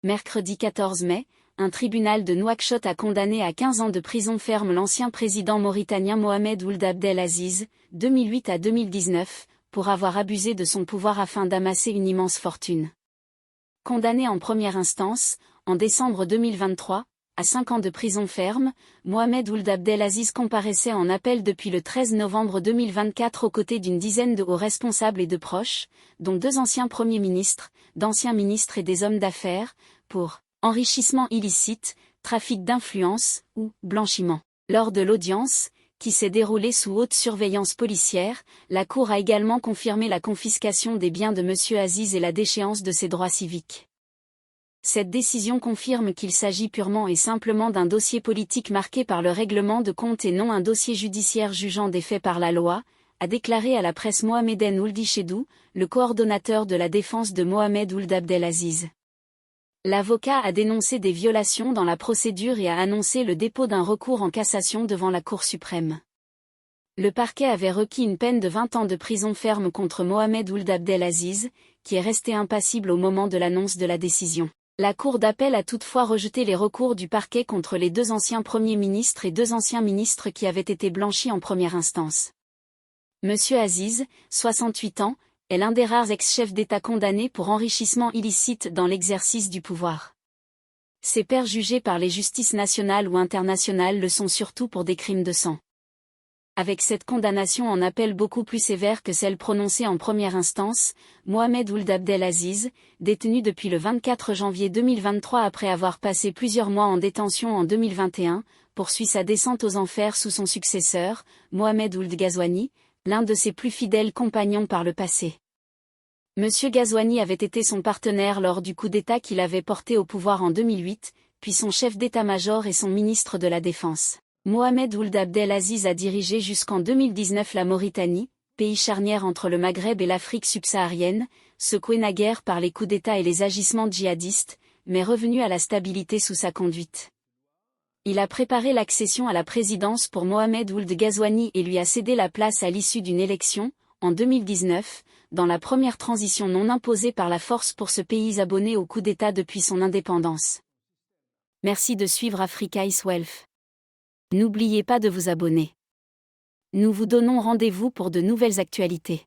Mercredi 14 mai, un tribunal de Nouakchott a condamné à 15 ans de prison ferme l'ancien président mauritanien Mohamed Ould Abdel Aziz, 2008 à 2019, pour avoir abusé de son pouvoir afin d'amasser une immense fortune. Condamné en première instance, en décembre 2023, à 5 ans de prison ferme, Mohamed Ould Abdel Aziz comparaissait en appel depuis le 13 novembre 2024 aux côtés d'une dizaine de hauts responsables et de proches, dont 2 anciens premiers ministres, d'anciens ministres et des hommes d'affaires, pour enrichissement illicite, trafic d'influence ou blanchiment. Lors de l'audience, qui s'est déroulée sous haute surveillance policière, la Cour a également confirmé la confiscation des biens de M. Aziz et la déchéance de ses droits civiques. Cette décision confirme qu'il s'agit purement et simplement d'un dossier politique marqué par le règlement de compte et non un dossier judiciaire jugeant des faits par la loi, a déclaré à la presse Mohameden Ould Chedou, le coordonnateur de la défense de Mohamed Ould Abdel Aziz. L'avocat a dénoncé des violations dans la procédure et a annoncé le dépôt d'un recours en cassation devant la Cour suprême. Le parquet avait requis une peine de 20 ans de prison ferme contre Mohamed Ould Abdel Aziz, qui est resté impassible au moment de l'annonce de la décision. La Cour d'appel a toutefois rejeté les recours du parquet contre les 2 anciens premiers ministres et 2 anciens ministres qui avaient été blanchis en première instance. Monsieur Aziz, 68 ans, est l'un des rares ex-chefs d'État condamnés pour enrichissement illicite dans l'exercice du pouvoir. Ses pairs jugés par les justices nationales ou internationales le sont surtout pour des crimes de sang. Avec cette condamnation en appel beaucoup plus sévère que celle prononcée en première instance, Mohamed Ould Abdel Aziz, détenu depuis le 24 janvier 2023 après avoir passé plusieurs mois en détention en 2021, poursuit sa descente aux enfers sous son successeur, Mohamed Ould Ghazouani, l'un de ses plus fidèles compagnons par le passé. Monsieur Ghazouani avait été son partenaire lors du coup d'État qu'il avait porté au pouvoir en 2008, puis son chef d'état-major et son ministre de la Défense. Mohamed Ould Abdel Aziz a dirigé jusqu'en 2019 la Mauritanie, pays charnière entre le Maghreb et l'Afrique subsaharienne, secoué naguère par les coups d'État et les agissements djihadistes, mais revenu à la stabilité sous sa conduite. Il a préparé l'accession à la présidence pour Mohamed Ould Ghazouani et lui a cédé la place à l'issue d'une élection, en 2019, dans la première transition non imposée par la force pour ce pays abonné au coup d'État depuis son indépendance. Merci de suivre Africa is Wealth. N'oubliez pas de vous abonner. Nous vous donnons rendez-vous pour de nouvelles actualités.